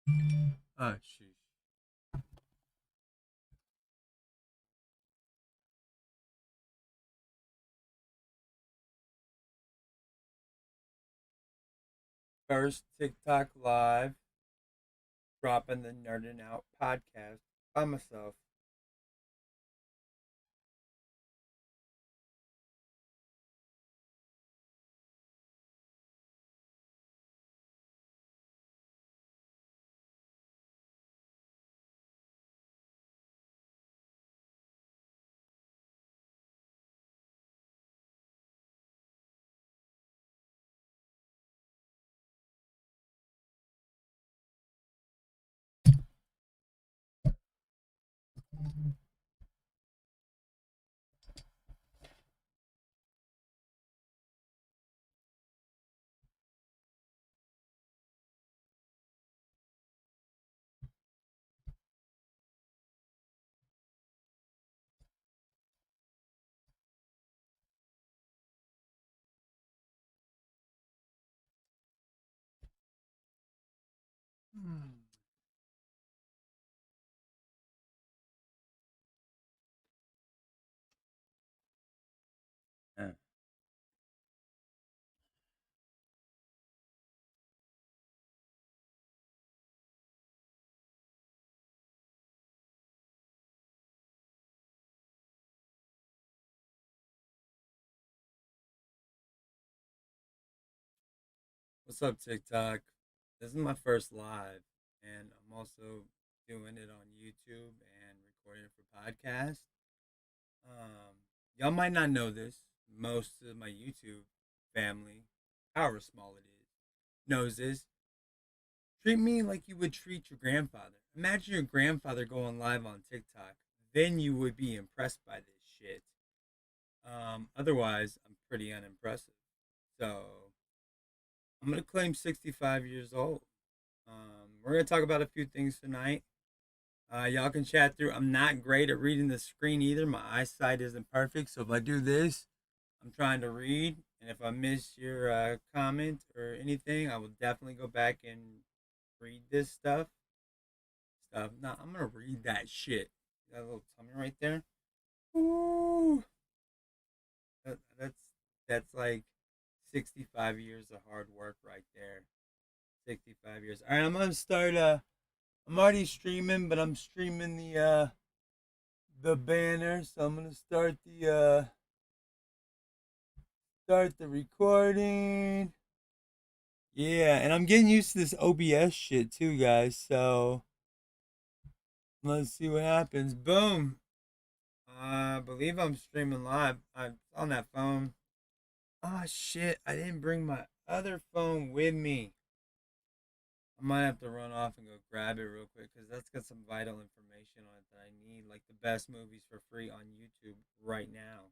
Oh, sheesh. First TikTok live, dropping the NerdN Out podcast by myself. Hmm. Yeah. What's up, TikTok? This is my first live, and I'm also doing it on YouTube and recording it for podcast. Y'all might not know this. Most of my YouTube family, however small it is, knows this. Treat me like you would treat your grandfather. Imagine your grandfather going live on TikTok. Then you would be impressed by this shit. Otherwise, I'm pretty unimpressive. So I'm gonna claim 65 years old. We're gonna talk about a few things tonight. Y'all can chat through. I'm not great at reading the screen either. My eyesight isn't perfect, so if I do this, I'm trying to read, and if I miss your comment or anything, I will definitely go back and read this stuff. No, I'm gonna read that shit. That little tummy right there. Ooh, that's like 65 years of hard work right there. 65 years. All right, I'm gonna start. I'm already streaming, but I'm streaming the banner, so I'm gonna start the recording. Yeah, and I'm getting used to this OBS shit too, guys. So let's see what happens. Boom. I believe I'm streaming live. I'm on that phone. Oh shit! I didn't bring my other phone with me. I might have to run off and go grab it real quick because that's got some vital information on it that I need, like the best movies for free on YouTube right now,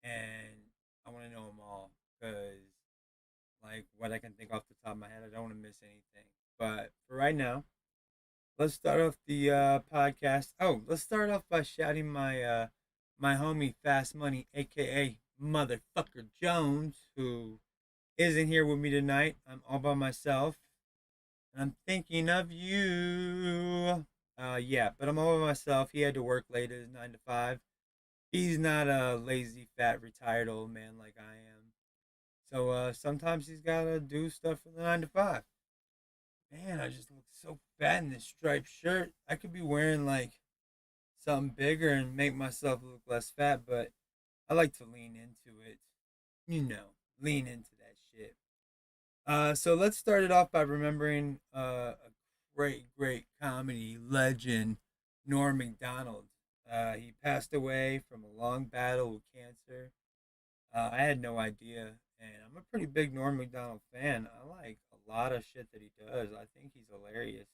and I want to know them all because, like, what I can think off the top of my head, I don't want to miss anything. But for right now, let's start off the podcast. Oh, let's start off by shouting my homie Fast Money, aka Motherfucker Jones, who isn't here with me tonight. I'm all by myself. And I'm thinking of you. Yeah, but I'm all by myself. He had to work late at 9 to 5. He's not a lazy, fat, retired old man like I am. So sometimes he's gotta do stuff for the 9 to 5. Man, I just look so fat in this striped shirt. I could be wearing like something bigger and make myself look less fat, but I like to lean into it. You know, lean into that shit. So let's start it off by remembering a great comedy legend, Norm Mcdonald. He passed away from a long battle with cancer. I had no idea, and I'm a pretty big Norm Mcdonald fan. I like a lot of shit that he does. I think he's hilarious.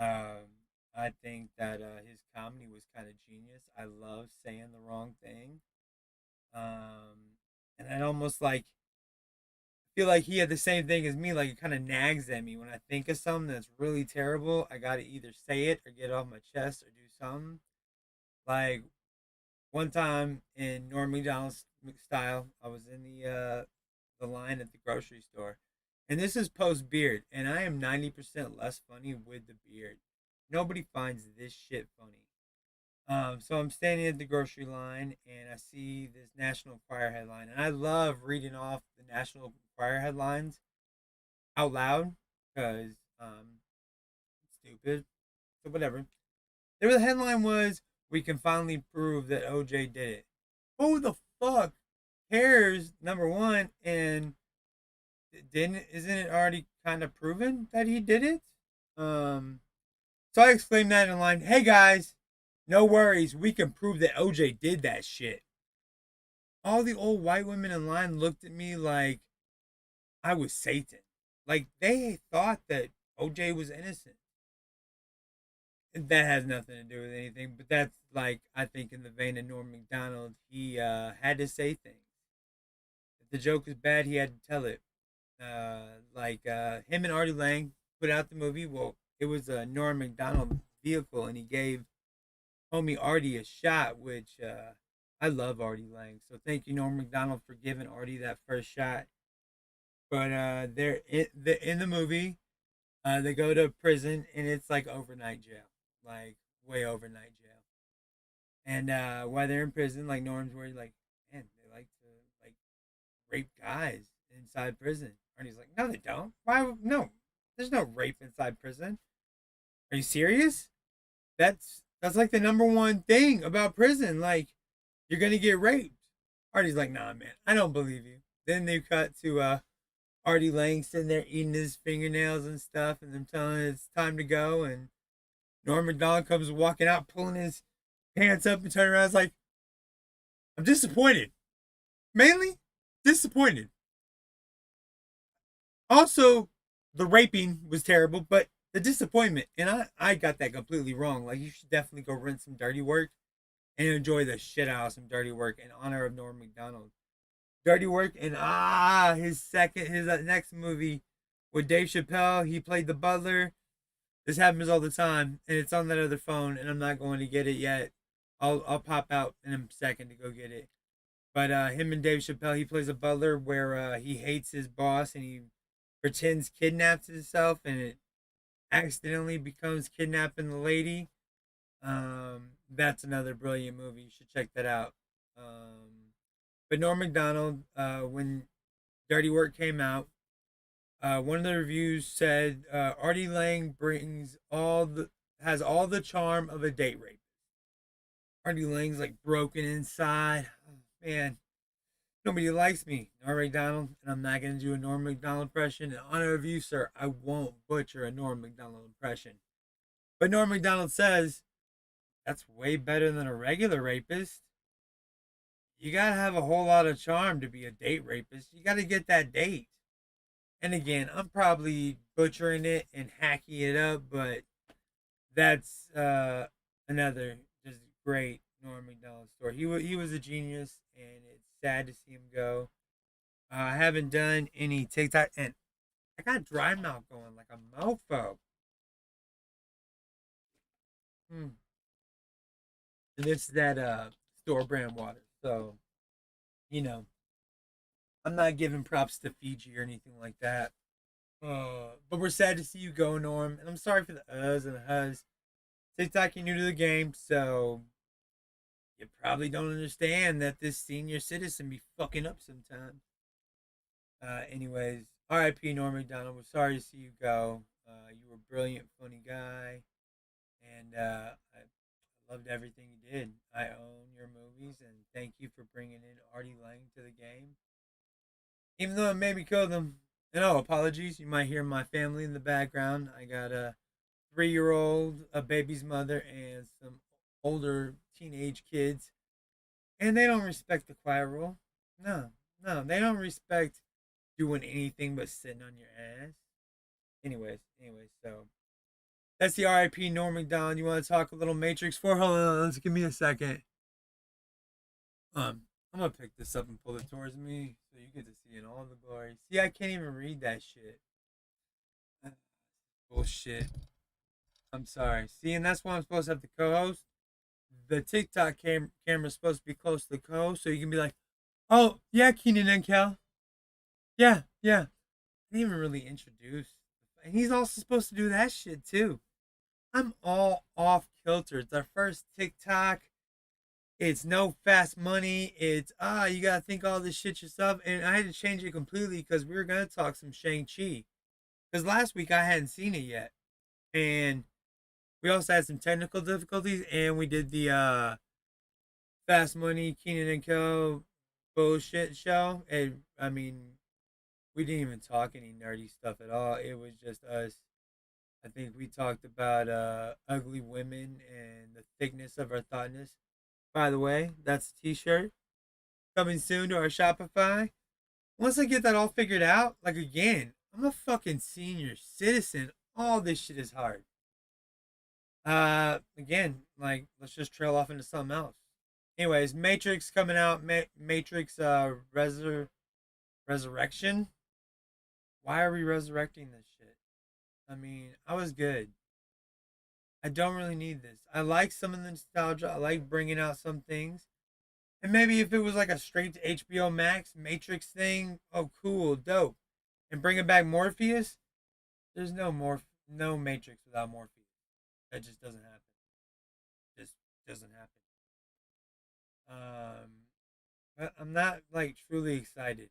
I think that his comedy was kind of genius. I love saying the wrong thing, and I almost like feel like he had the same thing as me. Like it kind of nags at me when I think of something that's really terrible. I got to either say it or get it off my chest or do something. Like one time in Norm Macdonald's style, I was in the line at the grocery store, And this is post beard, and I am 90% less funny with the beard. Nobody finds this shit funny. So I'm standing at the grocery line and I see this National Enquirer headline, and I love reading off the National Enquirer headlines out loud because it's stupid. So whatever. The headline was, "We can finally prove that OJ did it." Who the fuck cares? Number one, and didn't isn't it already kind of proven that he did it? Um, so I exclaimed that in line. Hey guys, no worries. We can prove that OJ did that shit. All the old white women in line looked at me like I was Satan. Like they thought that OJ was innocent. That has nothing to do with anything, but that's like I think in the vein of Norm Macdonald, he had to say things. If the joke is bad, he had to tell it. Him and Artie Lang put out the movie. Well, it was a Norm Macdonald vehicle, and he gave homie Artie a shot, which I love Artie Lang. So thank you, Norm Macdonald, for giving Artie that first shot. But they're in the movie. They go to prison, and it's like overnight jail, like way overnight jail. And while they're in prison, like Norm's worried, like, man, they like to like rape guys inside prison. Artie's like, no, they don't. Why? No, there's no rape inside prison. Are you serious? That's like the number one thing about prison. Like, you're gonna get raped. Artie's like, nah, man, I don't believe you. Then they cut to Artie Lang sitting there eating his fingernails and stuff, and them telling him it's time to go. And Norm Macdonald comes walking out, pulling his pants up and turning around. It's like, I'm disappointed. Mainly disappointed. Also, the raping was terrible, but the disappointment, and I got that completely wrong. Like, you should definitely go rent some Dirty Work and enjoy the shit out of some Dirty Work in honor of Norm Macdonald. Dirty Work, and his next movie with Dave Chappelle, he played the butler. This happens all the time, and it's on that other phone, and I'm not going to get it yet. I'll pop out in a second to go get it. But him and Dave Chappelle, he plays a butler where he hates his boss and he pretends kidnaps himself, and it accidentally becomes kidnapping the lady. That's another brilliant movie. You should check that out. But Norm Macdonald, when Dirty Work came out, one of the reviews said Artie Lang has all the charm of a date rape. Artie Lang's like broken inside. Oh, man, nobody likes me, Norm Macdonald, and I'm not gonna do a Norm Macdonald impression. In honor of you, sir, I won't butcher a Norm Macdonald impression. But Norm Macdonald says that's way better than a regular rapist. You gotta have a whole lot of charm to be a date rapist. You gotta get that date. And again, I'm probably butchering it and hacking it up, but that's another just great Norm Macdonald story. He was a genius, and it's sad to see him go. I haven't done any TikTok, and I got dry mouth going like a mofo. And it's that store brand water. So, you know, I'm not giving props to Fiji or anything like that. But we're sad to see you go, Norm. And I'm sorry for the uhs and the hus. TikTok, you're new to the game, so you probably don't understand that this senior citizen be fucking up sometimes. Anyways, R.I.P. Norm Macdonald. We're sorry to see you go. You were a brilliant, funny guy. And I loved everything you did. I own your movies, and thank you for bringing in Artie Lang to the game. Even though it made me kill them. And oh, apologies. You might hear my family in the background. I got a 3-year-old, a baby's mother, and some older teenage kids. And they don't respect the quiet rule. No, they don't respect doing anything but sitting on your ass. Anyways, so that's the RIP Norm Macdonald. You want to talk a little Matrix 4? Hold on, let's give me a second. I'm gonna pick this up and pull it towards me so you get to see in all the glory. See, I can't even read that shit. Bullshit. I'm sorry. See, and that's why I'm supposed to have the co-host. The TikTok camera's supposed to be close to the co-host, so you can be like, "Oh, yeah, Keenan and Kell. Yeah. didn't even really introduce. And he's also supposed to do that shit too. I'm all off kilter. It's our first TikTok. It's no fast money. It's you gotta think all this shit yourself. And I had to change it completely because we were gonna talk some Shang-Chi. Because last week I hadn't seen it yet. And we also had some technical difficulties and we did the fast money Keenan and Kell bullshit show. And I mean, we didn't even talk any nerdy stuff at all. It was just us. I think we talked about ugly women and the thickness of our thoughtness. By the way, that's a t-shirt coming soon to our Shopify. Once I get that all figured out, like again, I'm a fucking senior citizen. All this shit is hard. Again, like let's just trail off into something else. Anyways, Matrix coming out. Matrix Resurrection. Why are we resurrecting this shit? I mean, I was good. I don't really need this. I like some of the nostalgia. I like bringing out some things. And maybe if it was like a straight to HBO Max Matrix thing, oh cool, dope. And bringing back Morpheus, there's no Matrix without Morpheus. That just doesn't happen. Just doesn't happen. But I'm not like truly excited.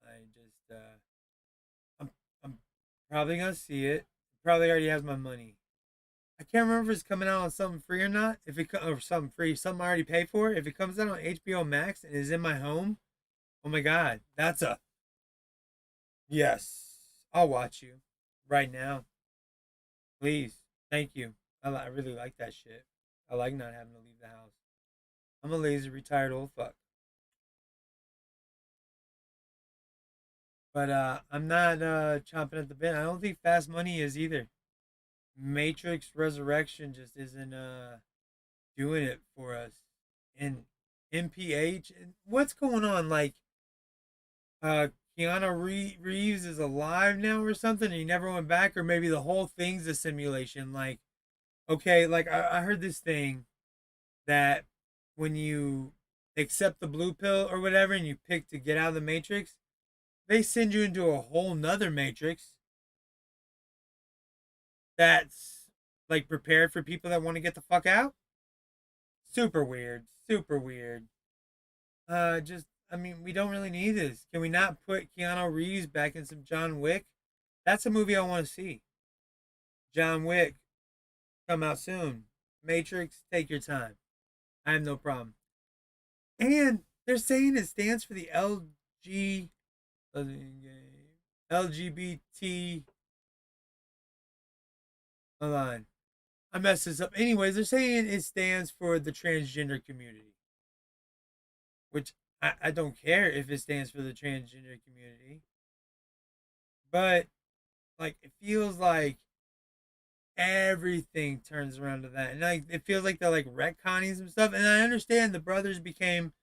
I just I'm probably gonna see it. Probably already has my money. I can't remember if it's coming out on something free or not. If it or something free, something I already paid for. If it comes out on HBO Max and is in my home, oh my god, that's a yes. I'll watch you right now, please. Thank you. I really like that shit. I like not having to leave the house. I'm a lazy retired old fuck, but I'm not chomping at the bit. I don't think Fast Money is either. Matrix Resurrection just isn't doing it for us. And MPH, and what's going on? Like, uh, Keanu Reeves is alive now or something, and he never went back, or maybe the whole thing's a simulation. Like, okay, like I heard this thing that when you accept the blue pill or whatever, and you pick to get out of the Matrix, they send you into a whole nother Matrix that's like prepared for people that want to get the fuck out. Super weird. Super weird. Just I mean, we don't really need this. Can we not put Keanu Reeves back in some John Wick? That's a movie I want to see. John Wick, come out soon. Matrix, take your time. I have no problem. And they're saying it stands for the LGBT. Hold on. I messed this up. Anyways, they're saying it stands for the transgender community, which I don't care if it stands for the transgender community, but like it feels like everything turns around to that, and like it feels like they're like retconning some stuff. And I understand the brothers became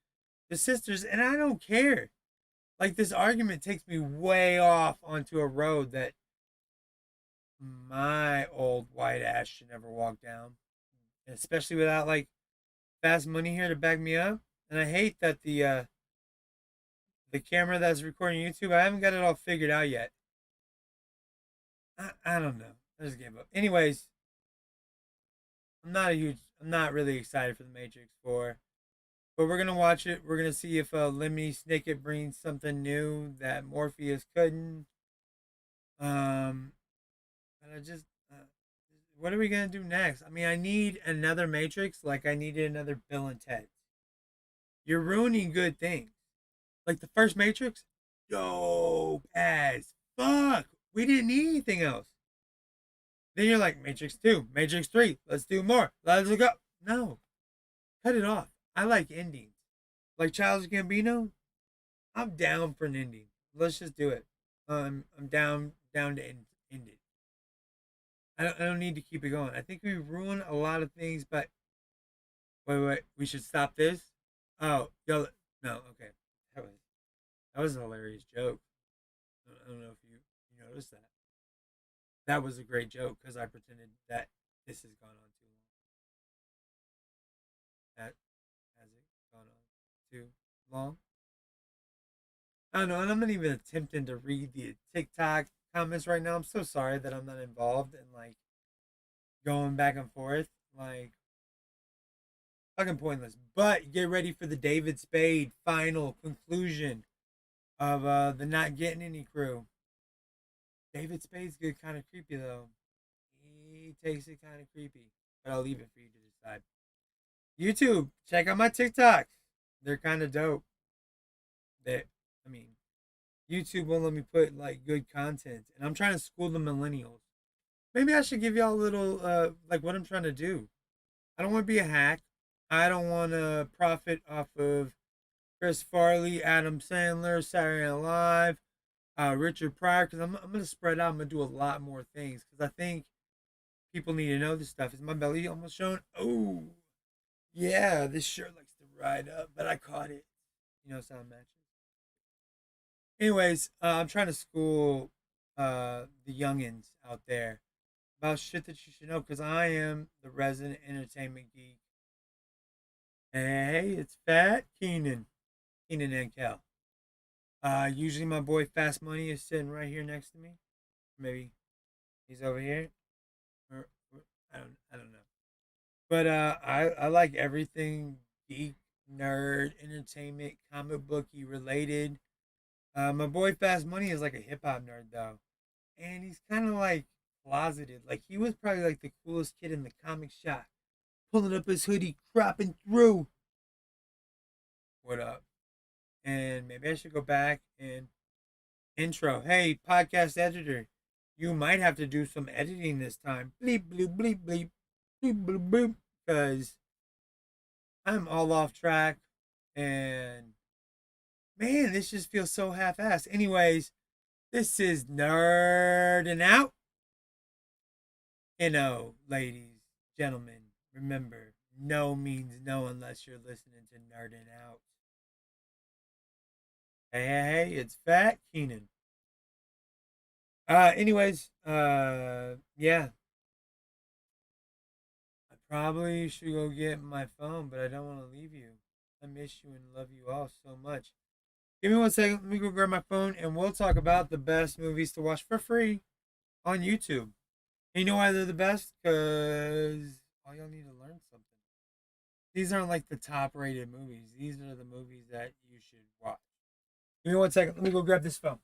the sisters, and I don't care. Like this argument takes me way off onto a road that my old white ass should never walk down, especially without like fast money here to back me up. And I hate that the camera that's recording YouTube, I haven't got it all figured out yet. I don't know. I just gave up. Anyways, I'm not really excited for the Matrix 4, but we're gonna watch it. We're gonna see if Lemony Snicket brings something new that Morpheus couldn't. Um, and what are we gonna do next? I mean, I need another Matrix, like I needed another Bill and Ted. You're ruining good things. Like the first Matrix, dope as fuck. We didn't need anything else. Then you're like Matrix 2, Matrix 3, let's do more. Let's go. No, cut it off. I like endings. Like Childish Gambino, I'm down for an ending. Let's just do it. I'm down to end it. I don't need to keep it going. I think we ruined a lot of things, but wait, we should stop this. Oh, y'all, no, okay. That was that was a hilarious joke. I don't know if you noticed that. That was a great joke because I pretended that this has gone on too long. That has it gone on too long? I don't know, and I'm not even attempting to read the TikTok comments right now. I'm so sorry that I'm not involved in like going back and forth. Like fucking pointless. But get ready for the David Spade final conclusion of the not getting any crew. David Spade's good, kind of creepy though. He takes it kind of creepy, but I'll leave it for you to decide. YouTube, check out my TikToks. They're kind of dope. They, I mean, YouTube won't let me put like good content, and I'm trying to school the millennials. Maybe I should give y'all a little like what I'm trying to do. I don't want to be a hack. I don't want to profit off of Chris Farley, Adam Sandler, Saturday Night Live, Richard Pryor, because I'm going to spread out. I'm going to do a lot more things because I think people need to know this stuff. Is my belly almost showing? Oh, yeah, this shirt likes to ride up, but I caught it. You know, sound matches. Anyways, I'm trying to school the youngins out there about shit that you should know because I am the resident entertainment geek. Hey, it's Fat Keenan, Keenan and Kell. Usually my boy Fast Money is sitting right here next to me. Maybe he's over here, or I don't know. But I like everything geek, nerd, entertainment, comic booky related. My boy Fast Money is like a hip hop nerd though, and he's kind of like closeted. Like he was probably like the coolest kid in the comic shop, pulling up his hoodie, cropping through. What up? And maybe I should go back and intro. Hey, podcast editor, you might have to do some editing this time. Bleep bloop bleep bleep bleep bloop bloop, because I'm all off track, and man, this just feels so half-assed. Anyways, this is NerdN Out. Ladies, gentlemen, remember, no means no unless you're listening to NerdN Out. Hey, it's Fat Keenan. Yeah, I probably should go get my phone, but I don't want to leave you. I miss you and love you all so much. Give me 1 second. Let me go grab my phone and we'll talk about the best movies to watch for free on YouTube. And you know why they're the best? Because all y'all need to learn something. These aren't like the top rated movies, these are the movies that you should watch. Give me 1 second. Let me go grab this phone.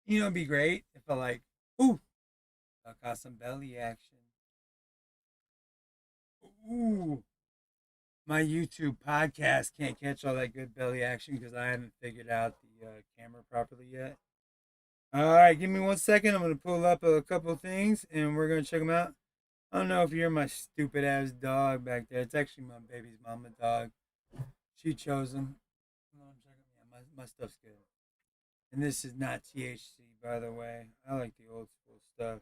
You know, it'd be great if I like, ooh, I got some belly action. Ooh, my YouTube podcast can't catch all that good belly action because I haven't figured out the camera properly yet. All right, give me 1 second. I'm gonna pull up a couple of things and we're gonna check them out. I don't know if you're my stupid ass dog back there. It's actually my baby's mama dog. She chose him. Yeah, my stuff's good. And this is not THC, by the way. I like the old school stuff.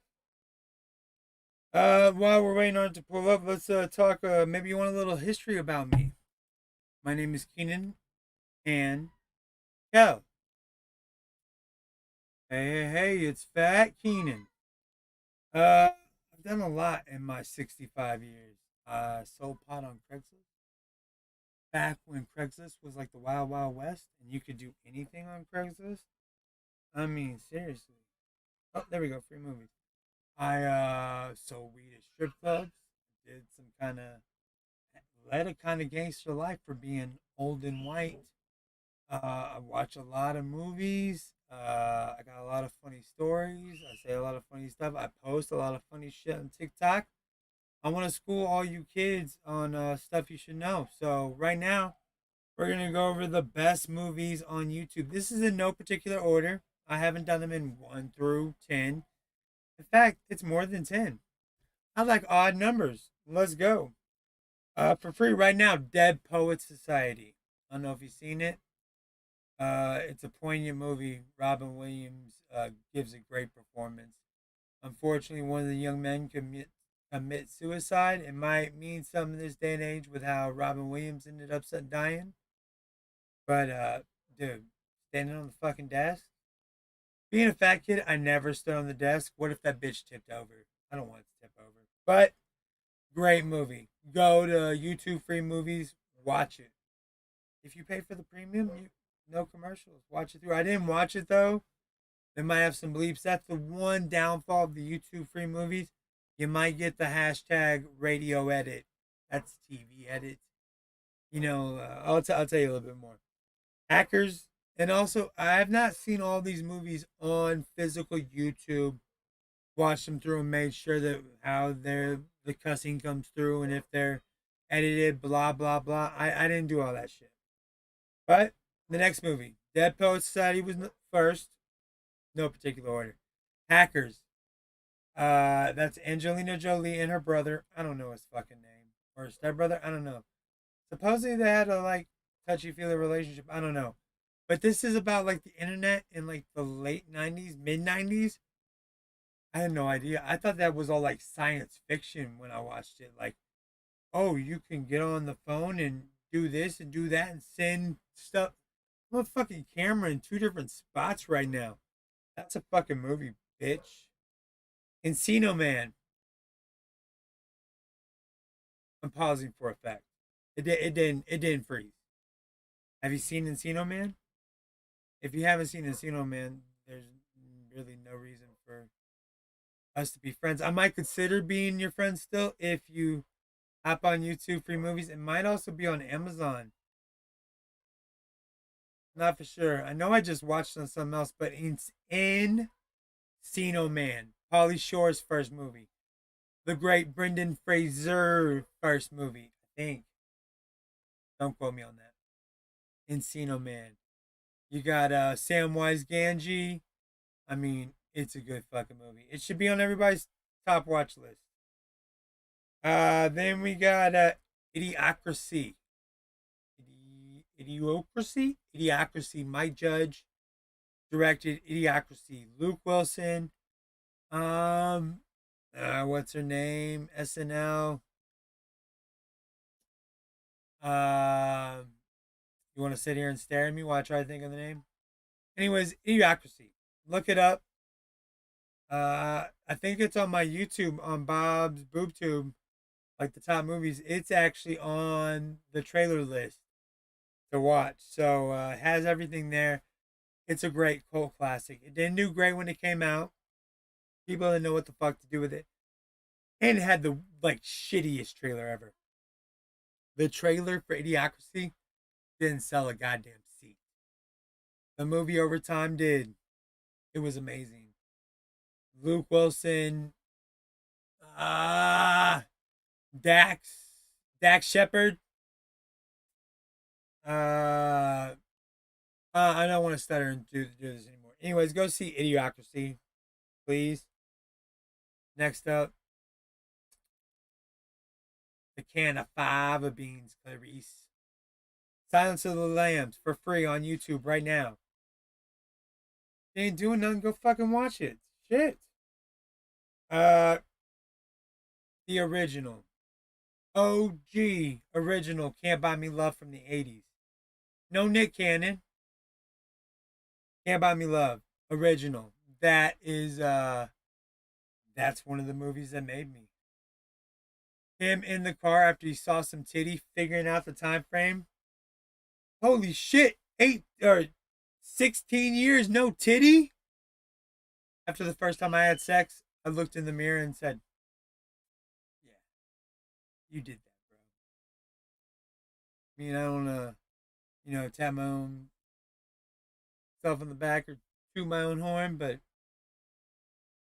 While we're waiting on it to pull up, let's talk. Maybe you want a little history about me. My name is Keenan and Kell. Hey, it's Fat Keenan. I've done a lot in my 65 years. I sold pot on Craigslist back when Craigslist was like the Wild Wild West, and you could do anything on Craigslist. I mean, seriously. Oh, there we go. Free movies. I sold weed at strip clubs. Did some kind of led a kind of gangster life for being old and white. I watch a lot of movies. I got a lot of funny stories. I say a lot of funny stuff. I post a lot of funny shit on TikTok. I want to school all you kids on stuff you should know. So right now, we're gonna go over the best movies on YouTube. This is in no particular order. I haven't done them in 1 through 10. In fact, it's more than 10. I like odd numbers. Let's go. For free right now, Dead Poet Society. I don't know if you've seen it. It's a poignant movie. Robin Williams gives a great performance. Unfortunately, one of the young men commit suicide. It might mean something in this day and age with how Robin Williams ended up dying. But dude, standing on the fucking desk. Being a fat kid, I never stood on the desk. What if that bitch tipped over? I don't want it to tip over. But great movie. Go to YouTube free movies, watch it. If you pay for the premium, no commercials. Watch it through. I didn't watch it though. They might have some bleeps. That's the one downfall of the YouTube free movies. You might get the hashtag radio edit. That's TV edit. I'll tell you a little bit more. Hackers, and also I have not seen all these movies on physical YouTube. Watched them through and made sure that how the cussing comes through and if they're edited, blah blah blah. I didn't do all that shit. But the next movie, Dead Poet Society was first, no particular order. Hackers. That's Angelina Jolie and her brother. I don't know his fucking name or his stepbrother. I don't know. Supposedly they had a like touchy feely relationship. I don't know. But this is about like the internet in like the late 90s, mid 90s. I had no idea. I thought that was all like science fiction when I watched it. Like, oh, you can get on the phone and do this and do that and send stuff. I'm a fucking camera in two different spots right now. That's a fucking movie, bitch. Encino Man. I'm pausing for effect. It didn't freeze. Have you seen Encino Man? If you haven't seen Encino Man, there's really no reason for us to be friends. I might consider being your friend still if you hop on YouTube free movies. It might also be on Amazon. Not for sure. I know I just watched on something else, but it's Encino Man. Pauly Shore's first movie. The great Brendan Fraser first movie, I think. Don't quote me on that. Encino Man. You got Samwise Gamgee. I mean, it's a good fucking movie. It should be on everybody's top watch list. Then we got Idiocracy. Idiocracy. Mike Judge directed Idiocracy. Luke Wilson. What's her name? SNL. You want to sit here and stare at me while I try to think of the name? Anyways, Idiocracy. Look it up. I think it's on my YouTube on Bob's BoobTube, like the top movies. It's actually on the trailer list to watch. So it has everything there. It's a great cult classic. It didn't do great when it came out. People didn't know what the fuck to do with it. And it had the like shittiest trailer ever. The trailer for Idiocracy didn't sell a goddamn seat. The movie over time did. It was amazing. Luke Wilson, Dax Shepard. I don't want to stutter and do this anymore. Anyways, go see Idiocracy, please. Next up, the can of fava beans, Clarice. Silence of the Lambs for free on YouTube right now. If you ain't doing nothing, go fucking watch it. Shit. The original. OG original Can't Buy Me Love from the 80s. No Nick Cannon. Can't Buy Me Love. Original. That's one of the movies that made me. Him in the car after he saw some titty figuring out the time frame. Holy shit. 16 years, no titty? After the first time I had sex, I looked in the mirror and said, yeah, you did that, bro. I mean, I don't, tap my own self in the back or toot my own horn, but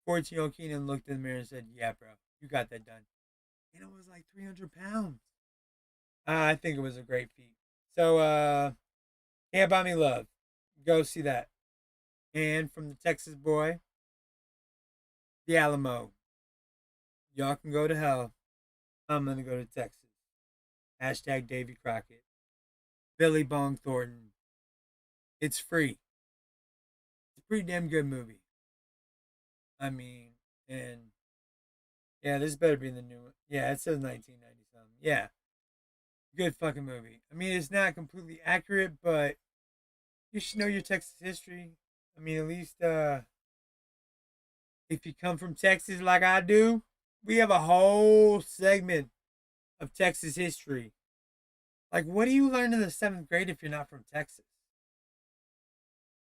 14-year-old Keenan looked in the mirror and said, yeah, bro, you got that done. And it was like 300 pounds. I think it was a great feat. So, Can't Buy Me Love. Go see that. And from the Texas boy, The Alamo. Y'all can go to hell. I'm going to go to Texas. Hashtag Davy Crockett. Billy Bong Thornton. It's free. It's a pretty damn good movie. I mean, and yeah, this better be the new one. Yeah, it says 1990 something. Yeah, good fucking movie. I mean, it's not completely accurate, but you should know your Texas history. I mean, at least if you come from Texas like I do, we have a whole segment of Texas history. Like, what do you learn in the seventh grade if you're not from Texas?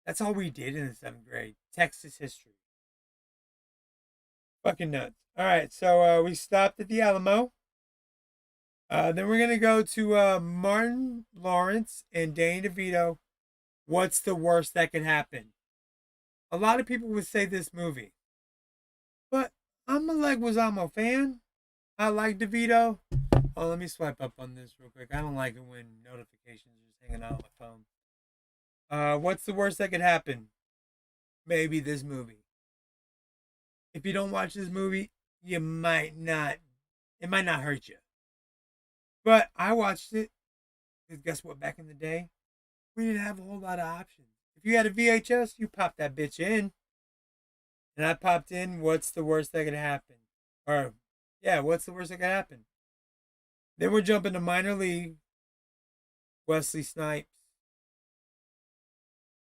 That's all we did in the seventh grade. Texas history. Fucking nuts. All right, so we stopped at the Alamo. Then we're gonna go to Martin Lawrence and Danny DeVito. What's the worst that could happen? A lot of people would say this movie, but I'm a Leguizamo fan. I like DeVito. Oh, let me swipe up on this real quick. I don't like it when notifications are just hanging out on my phone. What's the worst that could happen? Maybe this movie. If you don't watch this movie, you might not. It might not hurt you. But I watched it because guess what? Back in the day, we didn't have a whole lot of options. If you had a VHS, you popped that bitch in, and I popped in. What's the worst that could happen? Or yeah, what's the worst that could happen? Then we're jumping to minor league. Wesley Snipes.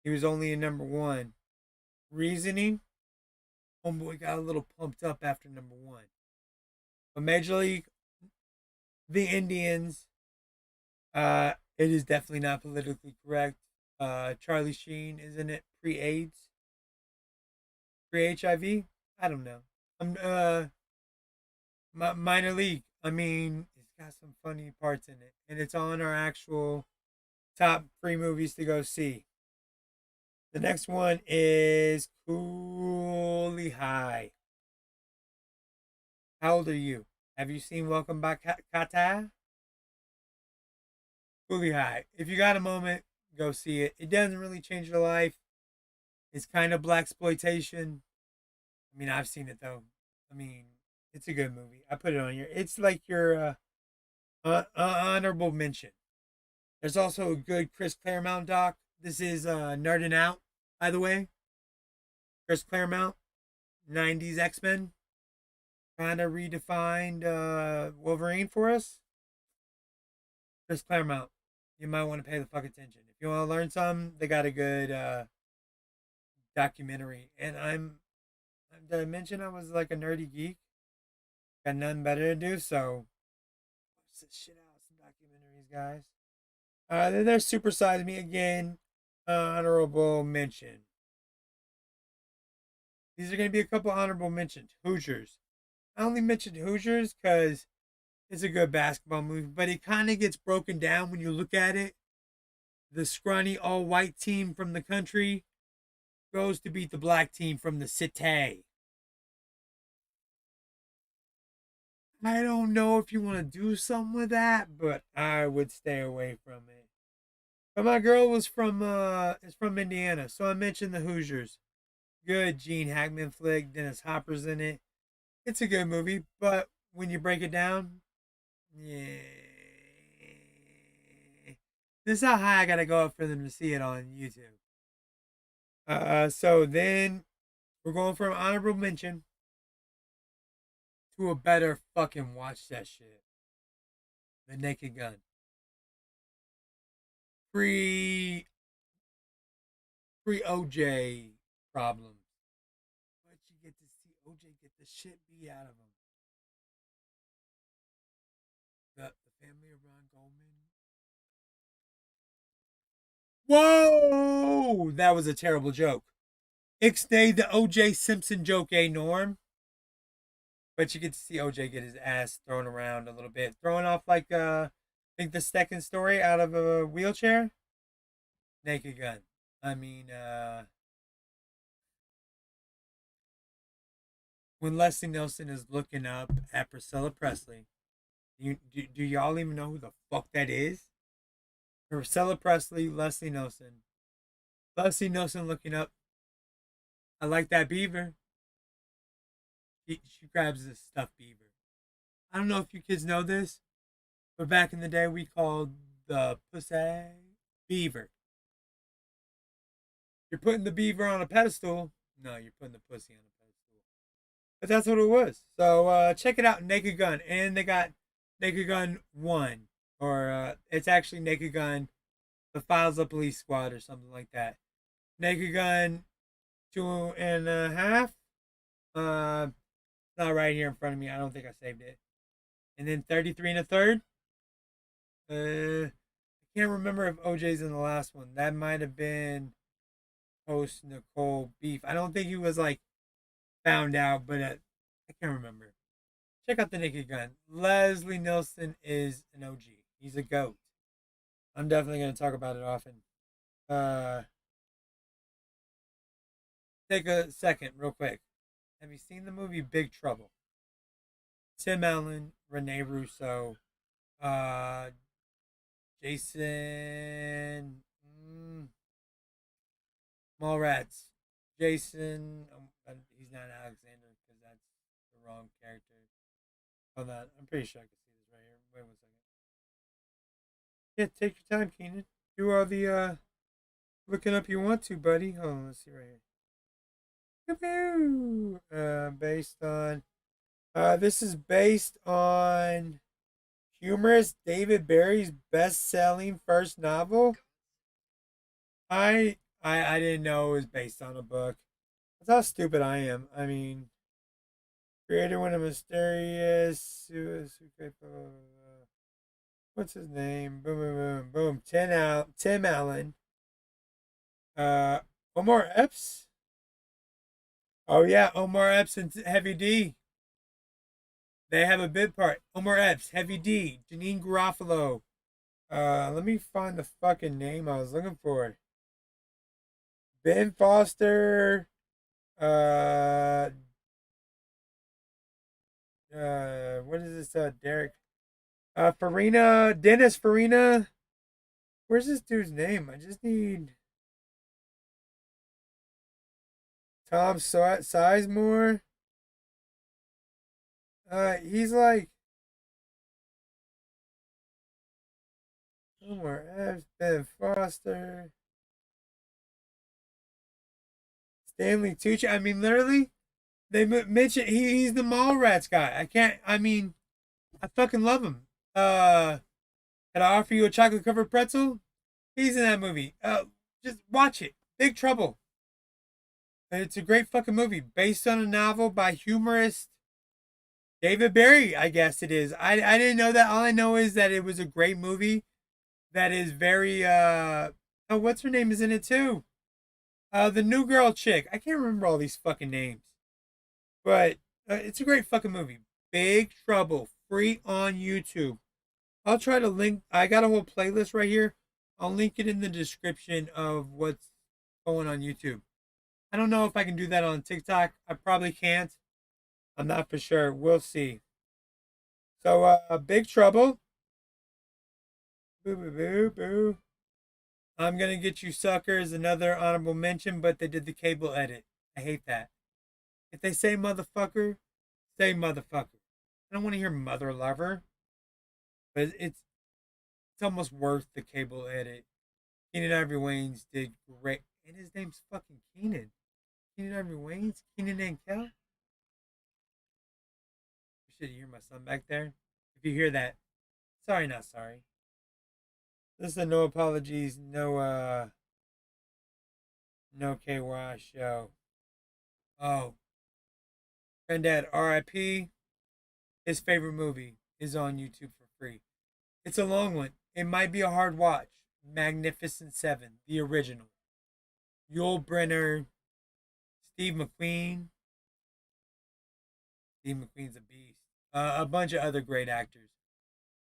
He was only in number one. Reasoning. Homeboy got a little pumped up after number one. But Major League, the Indians. It is definitely not politically correct. Charlie Sheen, isn't it pre-AIDS, pre-HIV? I don't know. Minor League. I mean, it's got some funny parts in it, and it's on our actual top 3 movies to go see. The next one is Cooley High. How old are you? Have you seen Welcome Back, Kata? Cooley High. If you got a moment, go see it. It doesn't really change your life. It's kind of black exploitation. I mean, I've seen it though. I mean, it's a good movie. I put it on here. It's like your honorable mention. There's also a good Chris Claremont doc. This is NerdN Out, by the way. Chris Claremont, 90s X-Men. Kind of redefined Wolverine for us. Chris Claremont. You might want to pay the fuck attention. If you want to learn something, they got a good documentary. And did I mention I was like a nerdy geek? Got nothing better to do, so watch this shit out. Some documentaries, guys. Then there's Super Size Me again. Honorable mention. These are going to be a couple honorable mentions. Hoosiers. I only mentioned Hoosiers because it's a good basketball movie, but it kind of gets broken down when you look at it. The scrawny all-white team from the country goes to beat the black team from the city. I don't know if you want to do something with that, but I would stay away from it. But my girl was from is from Indiana, so I mentioned the Hoosiers. Good Gene Hackman flick. Dennis Hopper's in it. It's a good movie, but when you break it down, yeah, this is how high I gotta go up for them to see it on YouTube. So then we're going from honorable mention to a better fucking watch that shit. The Naked Gun. Pre OJ problems. But you get to see OJ get the shit beat out of him. The family of Ron Goldman. Whoa! That was a terrible joke. Ixnay the OJ Simpson joke, Norm? But you get to see OJ get his ass thrown around a little bit. Throwing off like I think the second story out of a wheelchair. Naked Gun. I mean, when Leslie Nielsen is looking up at Priscilla Presley, do y'all even know who the fuck that is? Priscilla Presley, Leslie Nielsen. Leslie Nielsen looking up. I like that beaver. She grabs this stuffed beaver. I don't know if you kids know this, but back in the day we called the pussy Beaver. You're putting the beaver on a pedestal. No, you're putting the pussy on a pedestal. But that's what it was. So check it out, Naked Gun. And they got Naked Gun 1. Or it's actually Naked Gun, The Files of Police Squad or something like that. Naked Gun 2.5. Not right here in front of me. I don't think I saved it. And then 33 and a third. I can't remember if OJ's in the last one. That might have been post Nicole Beef. I don't think he was like found out, but I can't remember. Check out the Naked Gun. Leslie Nielsen is an OG. He's a goat. I'm definitely going to talk about it often. Take a second, real quick. Have you seen the movie Big Trouble? Tim Allen, Rene Russo, Jason Mallrats. Jason, he's not Alexander because that's the wrong character. Hold on, I'm pretty sure I can see this right here. Wait 1 second. Yeah, take your time, Keenan. Do all the looking up you want to, buddy. Hold on, let's see right here. Based on this is based on humorist David Barry's best-selling first novel. I didn't know it was based on a book. That's how stupid I am. I mean, creator when a mysterious what's his name? Boom, boom, boom, boom. Tim Allen. Omar Epps. Oh yeah, Omar Epps and Heavy D. They have a bit part. Omar Epps, Heavy D, Janine Garofalo. Let me find the fucking name I was looking for. Ben Foster. What is this? Derek. Farina. Dennis Farina. Where's this dude's name? I just need Tom Sizemore. He's like Omar Epps, Ben Foster, Stanley Tucci. I mean, literally, they mention he's the Mallrats guy. I can't. I mean, I fucking love him. Can I offer you a chocolate covered pretzel? He's in that movie. Just watch it. Big Trouble. It's a great fucking movie based on a novel by humorist David Barry. I guess it is. I didn't know that. All I know is that it was a great movie. That is very oh, what's her name is in it too? The new girl chick. I can't remember all these fucking names. But it's a great fucking movie. Big Trouble, free on YouTube. I'll try to link. I got a whole playlist right here. I'll link it in the description of what's going on YouTube. I don't know if I can do that on TikTok. I probably can't. I'm not for sure. We'll see. So, Big Trouble. Boo, boo, boo, boo. I'm gonna get you suckers. Another honorable mention, but they did the cable edit. I hate that. If they say motherfucker, say motherfucker. I don't want to hear mother lover, but it's almost worth the cable edit. Keenan Ivory Wayans did great, and his name's fucking Keenan. Keenan Ivory Wayans, Keenan and Kell. You should hear my son back there. If you hear that, sorry, not sorry. This is a no apologies, no KY show. Oh, Granddad R.I.P. His favorite movie is on YouTube for free. It's a long one. It might be a hard watch. Magnificent Seven, the original. Yul Brynner, Steve McQueen. Steve McQueen's a beast. A bunch of other great actors.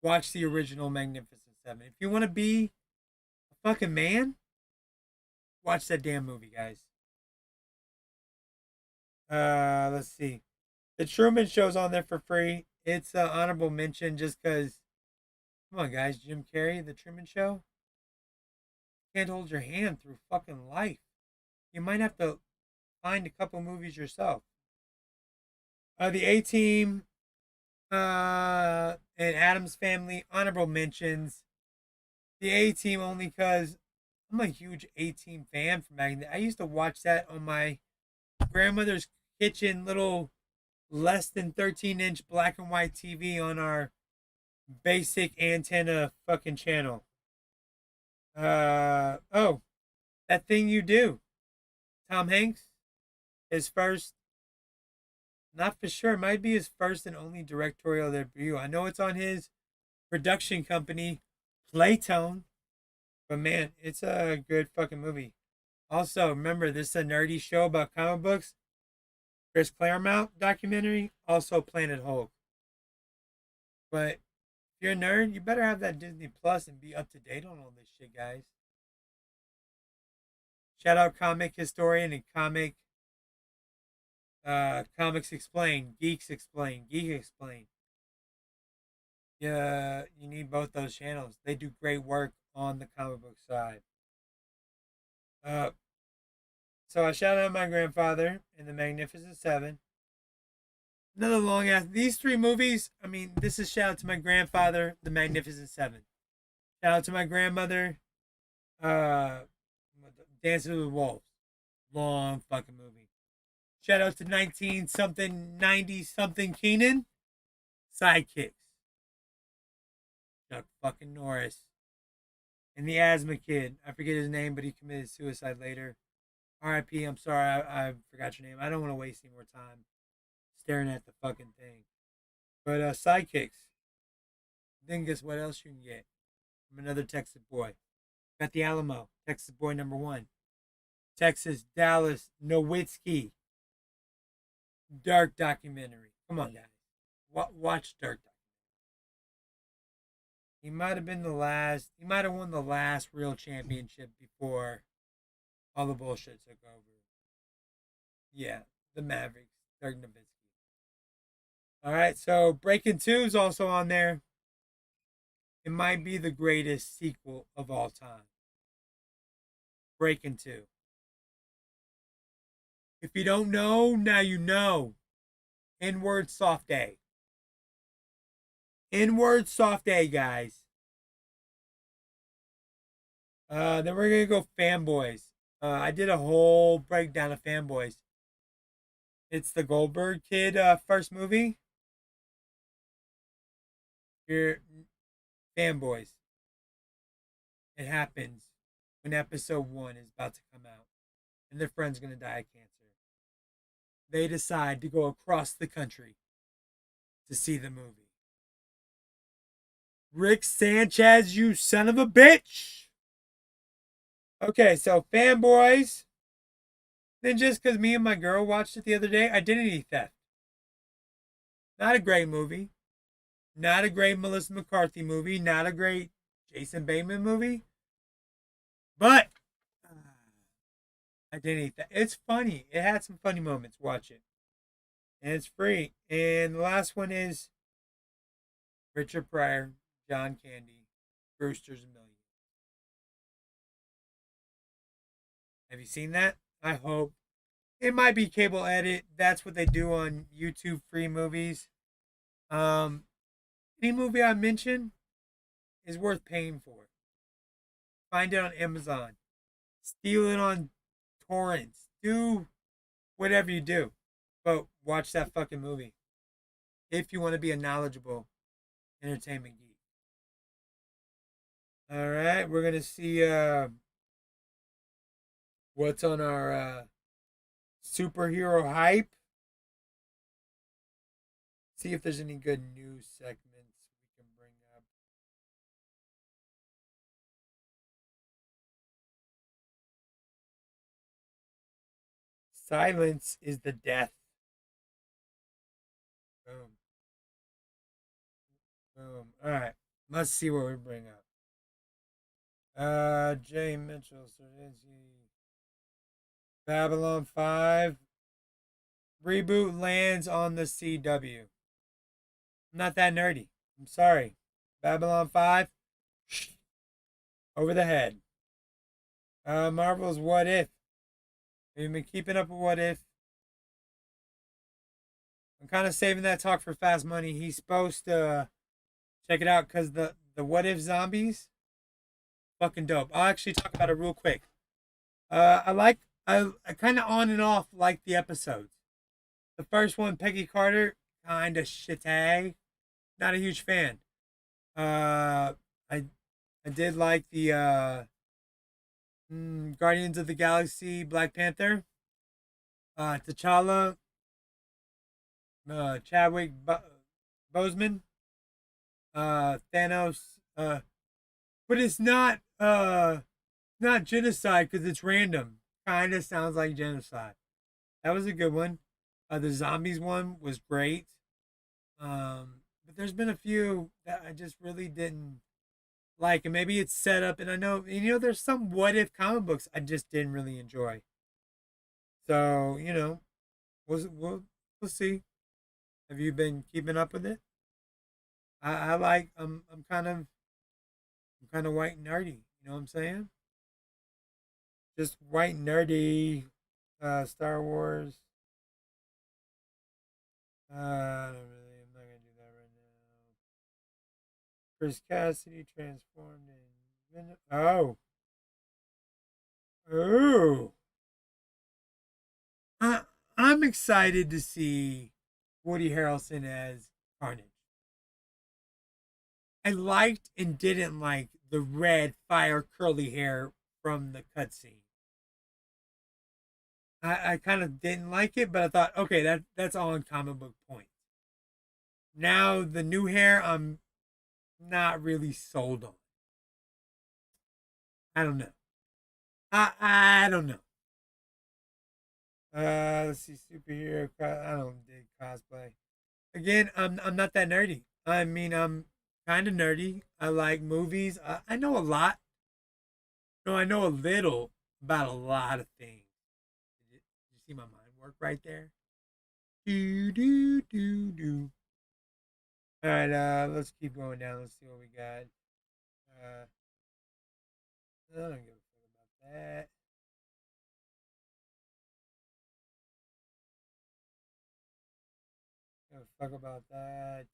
Watch the original Magnificent Seven. If you want to be a fucking man, watch that damn movie, guys. Let's see. The Truman Show's on there for free. It's an honorable mention just because. Come on, guys. Jim Carrey, The Truman Show. Can't hold your hand through fucking life. You might have to find a couple movies yourself. The A-Team, and Adam's Family, honorable mentions. The A-Team only because I'm a huge A-Team fan from back in the, I used to watch that on my grandmother's kitchen, little less than 13-inch black and white TV on our basic antenna fucking channel. Oh, that thing you do. Tom Hanks, his first, not for sure, it might be his first and only directorial debut. I know it's on his production company, Playtone, but man, it's a good fucking movie. Also, remember, this is a nerdy show about comic books. Chris Claremont documentary, also Planet Hulk. But if you're a nerd, you better have that Disney Plus and be up to date on all this shit, guys. Shout out Comic Historian and Comics Explained, Geeks Explained, Geek Explained. Yeah, you need both those channels. They do great work on the comic book side. Uh, so I shout out my grandfather in the Magnificent Seven. Another long ass. These three movies. I mean, this is shout out to my grandfather, the Magnificent Seven. Shout out to my grandmother, uh, Dancing with Wolves. Long fucking movie. Shout out to 19 something, 90 something Keenan. Sidekicks. Chuck fucking Norris. And the asthma kid. I forget his name, but he committed suicide later. RIP, I'm sorry, I forgot your name. I don't want to waste any more time staring at the fucking thing. But sidekicks. Then guess what else you can get from another Texas boy? Got the Alamo, Texas boy #1. Texas, Dallas, Nowitzki. Dark documentary. Come on, guys. Watch Dark documentary. He might have been the last. He might have won the last real championship before all the bullshit took over. Yeah, the Mavericks, Dirk Nowitzki. All right, so Breaking 2 is also on there. It might be the greatest sequel of all time. Breaking 2. If you don't know, now you know. N-word soft A. N-word soft A, guys. Then we're going to go Fanboys. I did a whole breakdown of Fanboys. It's the Goldberg kid first movie. Your Fanboys. It happens when episode 1 is about to come out. And their friend's going to die of cancer. They decide to go across the country to see the movie. Rick Sanchez, you son of a bitch! Okay, so Fanboys. Then just because me and my girl watched it the other day, Identity Theft. Not a great movie. Not a great Melissa McCarthy movie. Not a great Jason Bateman movie. But Identity Theft. It's funny. It had some funny moments. Watch it. And it's free. And the last one is Richard Pryor, John Candy, Brewster's a Million. Have you seen that? I hope. It might be cable edit. That's what they do on YouTube free movies. Any movie I mention is worth paying for. Find it on Amazon. Steal it on torrents. Do whatever you do. But watch that fucking movie. If you want to be a knowledgeable entertainment geek. Alright, we're going to see what's on our superhero hype. See if there's any good news segments we can bring up. Silence is the death. Boom. Boom. All right. Let's see what we bring up. Jay Mitchell, Babylon 5 reboot lands on the CW. I'm not that nerdy. I'm sorry. Babylon 5 over the head. Marvel's What If. We've been keeping up with What If. I'm kind of saving that talk for Fast Money. He's supposed to check it out because the What If zombies fucking dope. I'll actually talk about it real quick. I kind of on and off like the episodes. The first one, Peggy Carter, kind of shitty. Not a huge fan. Uh, I I did like the Guardians of the Galaxy, Black Panther, T'Challa, Chadwick Boseman, Thanos. But it's not genocide because it's random. Kind of sounds like genocide. That was a good one. The zombies one was great. But there's been a few that I just really didn't like, and maybe it's set up. And I know, there's some what if comic books I just didn't really enjoy. So we'll see. Have you been keeping up with it? I like. I'm kind of white and nerdy. You know what I'm saying? Just white and nerdy. Star Wars. I don't really. I'm not gonna do that right now. Chris Cassidy transformed in. Oh. Oh. I, I'm excited to see Woody Harrelson as Carnage. I liked and didn't like the red fire curly hair from the cutscene. I kind of didn't like it, but I thought, okay, that's all in comic book point. Now the new hair, I'm not really sold on. I don't know. I don't know. Let's see, superhero. I don't dig cosplay. Again, I'm not that nerdy. I mean, I'm kind of nerdy. I like movies. I know a lot. No, I know a little about a lot of things. Did you see my mind work right there? Do do do do. All right, let's keep going down. Let's see what we got. Uh, I don't give a fuck about that. Give a fuck about that.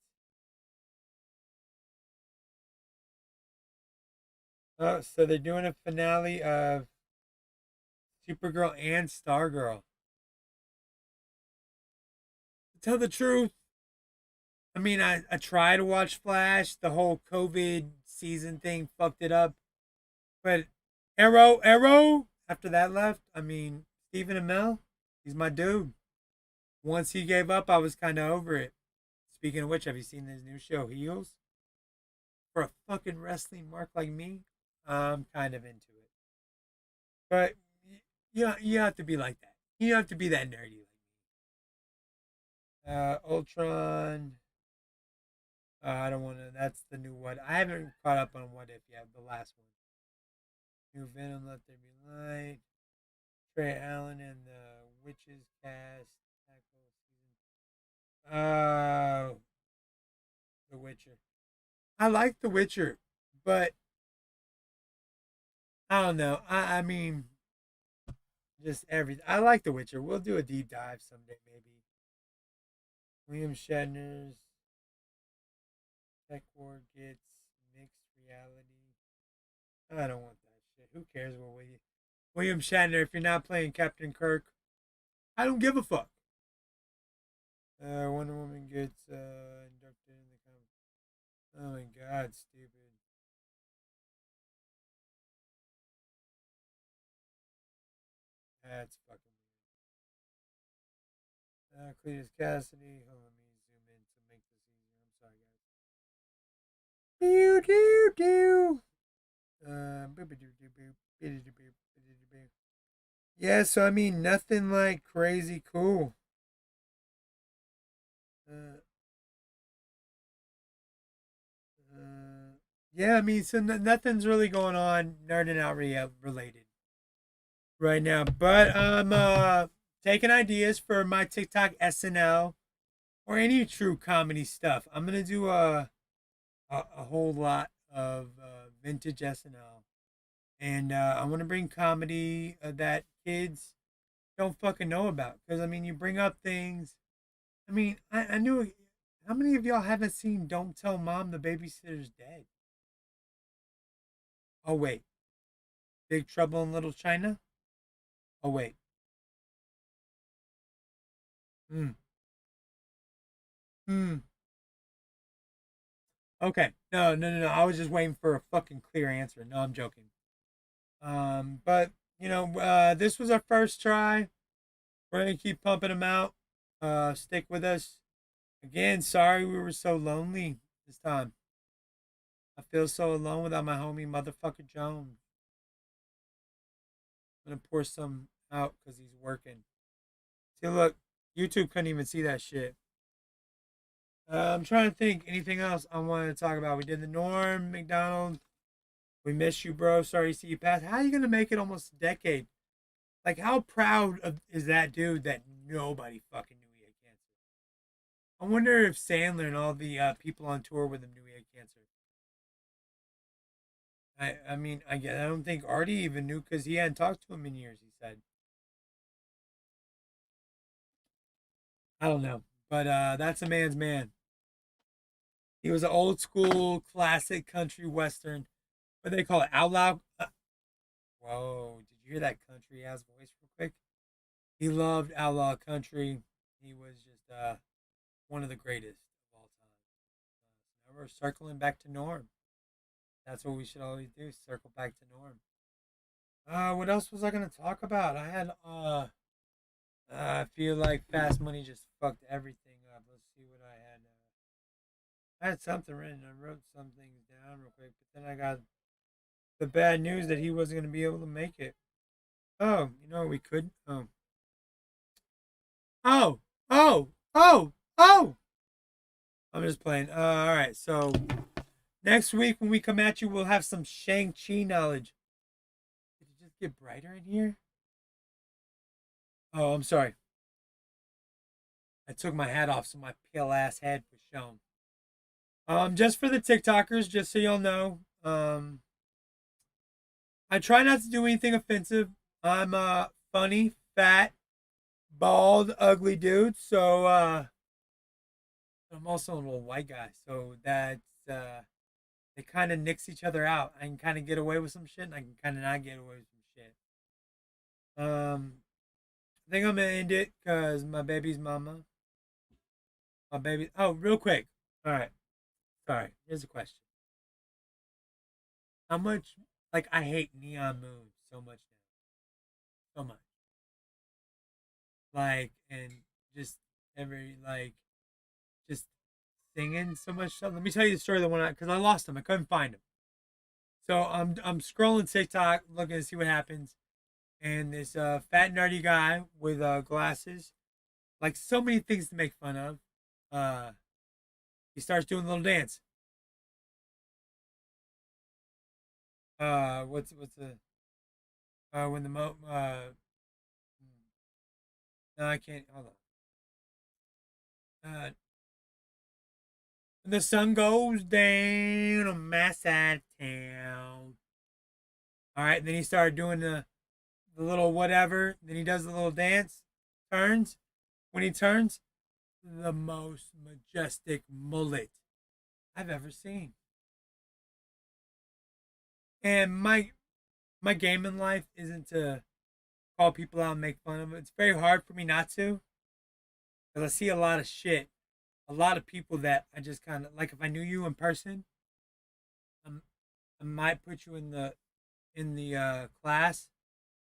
Oh, so they're doing a finale of Supergirl and Stargirl. To tell the truth, I mean, I tried to watch Flash. The whole COVID season thing fucked it up. But Arrow, after that left, I mean, Stephen Amell, he's my dude. Once he gave up, I was kind of over it. Speaking of which, have you seen his new show, Heels? For a fucking wrestling mark like me, I'm kind of into it. But you have to be like that. You have to be that nerdy like me. Ultron. I don't want to. That's the new what. I haven't caught up on What If yet. The last one. New Venom. Let There Be Light. Trey Allen and the Witches cast. The Witcher. I like The Witcher, but I don't know. I mean, just everything. I like The Witcher. We'll do a deep dive someday, maybe. William Shatner's Tech War gets mixed reality. I don't want that shit. Who cares what William Shatner? If you're not playing Captain Kirk, I don't give a fuck. Wonder Woman gets inducted in the comic. Oh my god, stupid. That's fucking weird. Cletus Cassidy. Hold on, let me zoom in to make this easier. I'm sorry, guys. Do do do. Yeah, so I mean, nothing like crazy cool. Uh, yeah, I mean, so nothing's really going on NerdN OUT related right now. But I'm taking ideas for my TikTok SNL or any true comedy stuff. I'm gonna do a whole lot of vintage SNL, and I want to bring comedy that kids don't fucking know about. Because I mean, you bring up things. I mean, I knew. How many of y'all haven't seen "Don't Tell Mom the Babysitter's Dead"? Oh wait, Big Trouble in Little China? Oh, wait. Hmm. Hmm. Okay. No, no, no, no. I was just waiting for a fucking clear answer. No, I'm joking. But this was our first try. We're gonna keep pumping them out. Stick with us. Again, sorry we were so lonely this time. I feel so alone without my homie motherfucker Jones. I'm gonna pour some out because he's working. See, look, YouTube couldn't even see that shit. I'm trying to think anything else I wanted to talk about. We did the norm, McDonald. We miss you, bro. Sorry to see you pass. How are you gonna make it almost a decade? Like, how proud is that dude that nobody fucking knew he had cancer? I wonder if Sandler and all the people on tour with him knew he had cancer. I mean, I don't think Artie even knew because he hadn't talked to him in years. He said, I don't know, but that's a man's man. He was an old school, classic country western. What do they call it? Outlaw. Whoa! Did you hear that country ass voice real quick? He loved outlaw country. He was just one of the greatest of all time. Now we're circling back to norm. That's what we should always do. Circle back to norm. What else was I gonna talk about? I had I feel like Fast Money just fucked everything up. Let's see what I had. I had something written. I wrote some things down real quick, but then I got the bad news that he wasn't gonna be able to make it. Oh, you know what we could? Oh, oh, oh, oh. I'm just playing. All right. So next week when we come at you, we'll have some Shang-Chi knowledge. Did it just get brighter in here? Oh, I'm sorry. I took my hat off so my pale ass head was shown. Just for the TikTokers, just so y'all know, I try not to do anything offensive. I'm a funny, fat, bald, ugly dude. So I'm also a little white guy. So that's they kind of nix each other out. I can kind of get away with some shit, and I can kind of not get away with some shit. I think I'm gonna end it because my baby's mama, my baby. Oh, real quick. All right. Sorry. Here's a question. How much? Like I hate neon moon so much now, so much. Like and just every like just singing so much stuff. Let me tell you the story of the one because I lost him. I couldn't find him. So I'm scrolling TikTok looking to see what happens, and this fat nerdy guy with glasses, like so many things to make fun of. Uh, he starts doing a little dance. What's the when the no I can't hold on. When the sun goes down on my side of town. All right, then he started doing the little whatever. Then he does the little dance, turns. When he turns, the most majestic mullet I've ever seen. And my game in life isn't to call people out and make fun of them. It's very hard for me not to because I see a lot of shit, a lot of people that I just kind of like. If I knew you in person, I'm, I might put you in the class.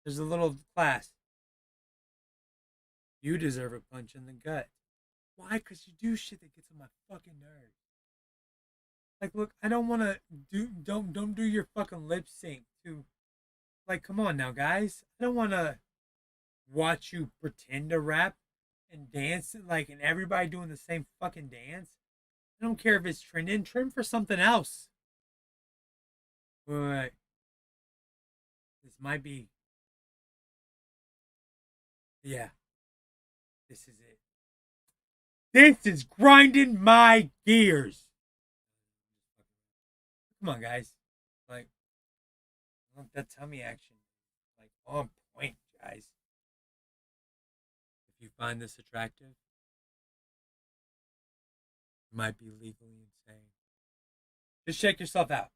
There's a little class. You deserve a punch in the gut. Why? Because you do shit that gets on my fucking nerves. Like, look, I don't want to don't do your fucking lip sync to like. Come on now, guys. I don't want to watch you pretend to rap and dance like and everybody doing the same fucking dance. I don't care if it's trending. Trend for something else. But this might be. Yeah, this is it. This is grinding my gears. Come on, guys. Like, I want that tummy action. Like, on point, guys. If you find this attractive, you might be legally insane. Just check yourself out.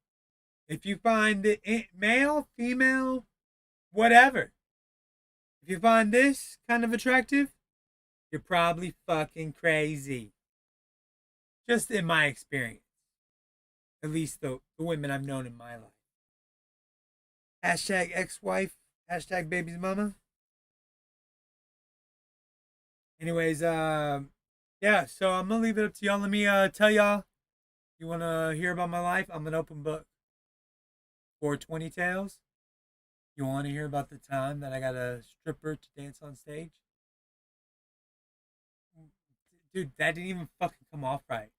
If you find it male, female, whatever. If you find this kind of attractive, you're probably fucking crazy. Just in my experience. At least the women I've known in my life. Hashtag ex-wife, hashtag baby's mama. Anyways, yeah, so I'm gonna leave it up to y'all. Let me tell y'all, you wanna hear about my life? I'm an open book. 420 Tales. You wanna hear about the time that I got a stripper to dance on stage? Dude, that didn't even fucking come off right.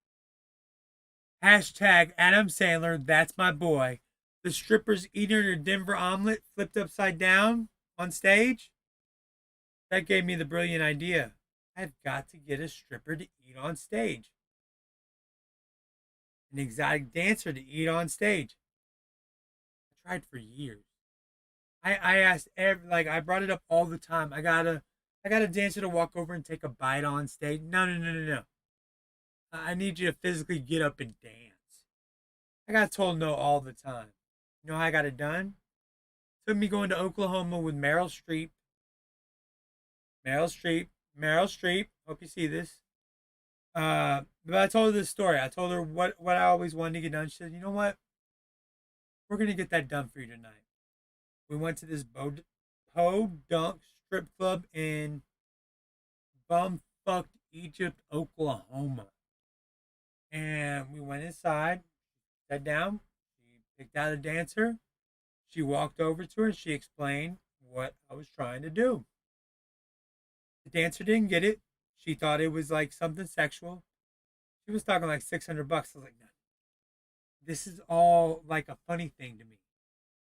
Hashtag Adam Sandler, that's my boy. The strippers eating her Denver omelet flipped upside down on stage. That gave me the brilliant idea. I've got to get a stripper to eat on stage. An exotic dancer to eat on stage. I tried for years. I asked I brought it up all the time. I got a dancer to walk over and take a bite on stage. No, no, no, no, no. I need you to physically get up and dance. I got told no all the time. You know how I got it done? Took me going to Oklahoma with Meryl Streep. Meryl Streep. Meryl Streep. Hope you see this. But I told her this story. I told her what I always wanted to get done. She said, you know what? We're going to get that done for you tonight. We went to this Podunk strip club in bumfucked Egypt, Oklahoma. And we went inside, sat down, she picked out a dancer. She walked over to her and she explained what I was trying to do. The dancer didn't get it. She thought it was like something sexual. She was talking like $600. I was like, no, this is all like a funny thing to me.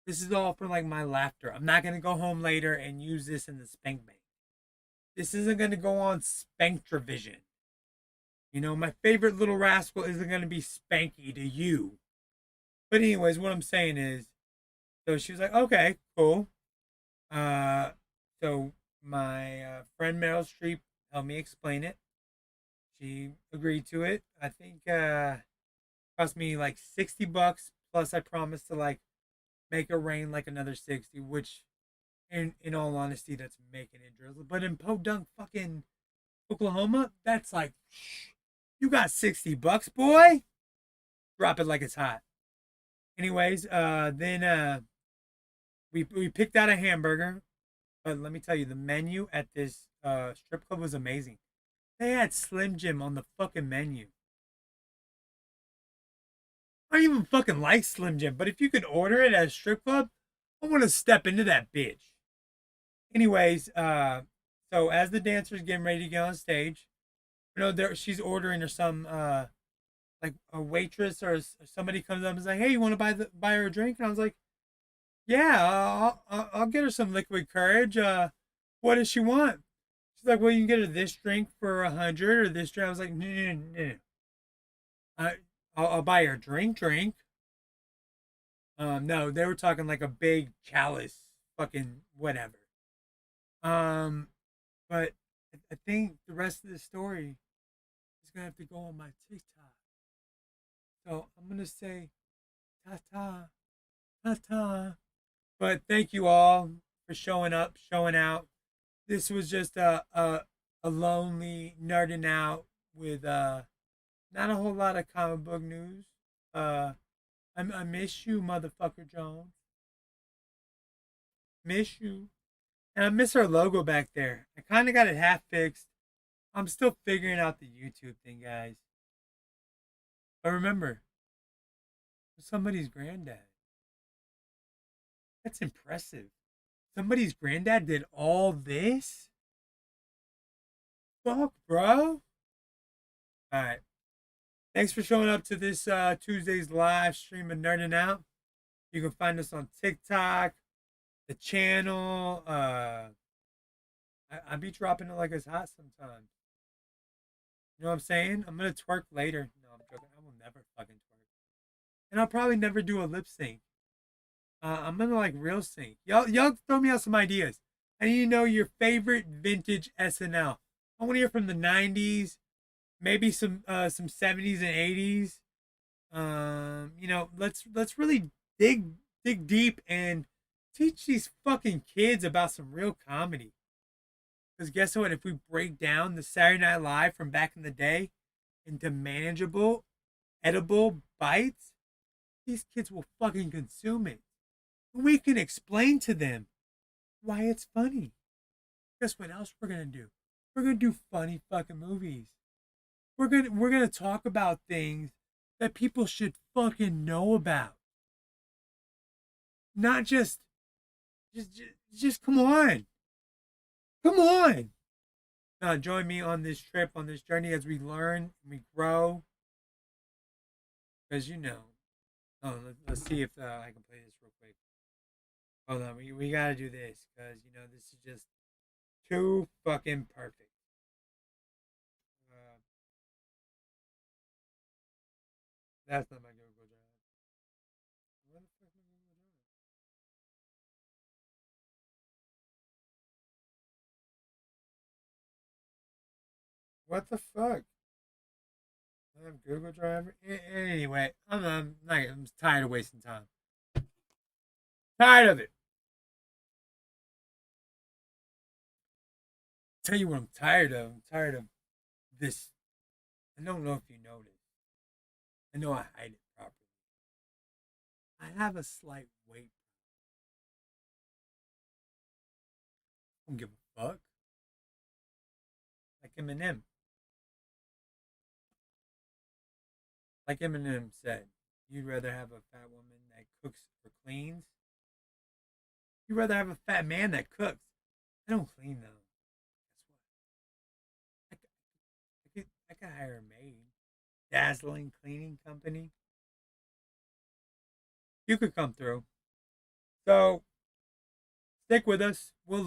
This is all for like my laughter. I'm not going to go home later and use this in the spank bank. This isn't going to go on Spanktravision. You know, my favorite little rascal isn't going to be Spanky to you. But anyways, what I'm saying is, so she was like, okay, cool. So my friend Meryl Streep helped me explain it. She agreed to it. I think cost me like $60 plus I promised to like make it rain like another 60, which in all honesty that's making it drizzle. But in Podunk fucking Oklahoma, that's like you got $60, boy. Drop it like it's hot. Anyways, then we picked out a hamburger, but let me tell you, the menu at this strip club was amazing. They had Slim Jim on the fucking menu. I don't even fucking like Slim Jim, but if you could order it at a strip club, I want to step into that bitch. Anyways, so as the dancer's getting ready to get on stage, you know, she's ordering or some like a waitress or somebody comes up and is like, "Hey, you want to buy her a drink?" And I was like, "Yeah, I'll get her some liquid courage. What does she want?" She's like, "Well, you can get her this drink for 100 or this drink." I was like, "No, no, no, no. I'll buy her a drink." No, they were talking like a big chalice, fucking whatever. Um, but I think the rest of the story is gonna have to go on my TikTok. So I'm gonna say ta ta ta ta. But thank you all for showing up, showing out. This was just a lonely nerding out with not a whole lot of comic book news. I miss you, motherfucker Jones. Miss you. And I miss our logo back there. I kind of got it half fixed. I'm still figuring out the YouTube thing, guys. But remember, somebody's granddad. That's impressive. Somebody's granddad did all this? Fuck, bro. Alright. Thanks for showing up to this Tuesday's live stream of Nerding Out. You can find us on TikTok, the channel. I be dropping it like it's hot sometimes. You know what I'm saying? I'm gonna twerk later. No, I'm joking. I will never fucking twerk. And I'll probably never do a lip sync. I'm gonna like real sync. Y'all throw me out some ideas. I need to know your favorite vintage SNL. I want to hear from the '90s, maybe some '70s and '80s. You know, let's really dig deep and Teach these fucking kids about some real comedy. Because guess what? If we break down the Saturday Night Live from back in the day into manageable, edible bites, these kids will fucking consume it. We can explain to them why it's funny. Guess what else we're gonna do? We're gonna do funny fucking movies. We're gonna talk about things that people should fucking know about. Not just come on. Come on. Now join me on this trip, on this journey as we learn and we grow. Because let's see if I can play this real quick. Hold on, we gotta do this because this is just too fucking perfect. That's not my Google Drive. What the fuck is my Google Drive? What the fuck? I have Google Drive. Anyway, I'm tired of wasting time. Tired of it. Tell you what I'm tired of. I'm tired of this. I don't know if you noticed. I know I hide it properly. I have a slight weight. I don't give a fuck. Like Eminem. Like Eminem said, you'd rather have a fat woman that cooks or cleans. You'd rather have a fat man that cooks. I don't clean though. Guess what? I could hire a maid. Dazzling cleaning company. You could come through. So stick with us. We'll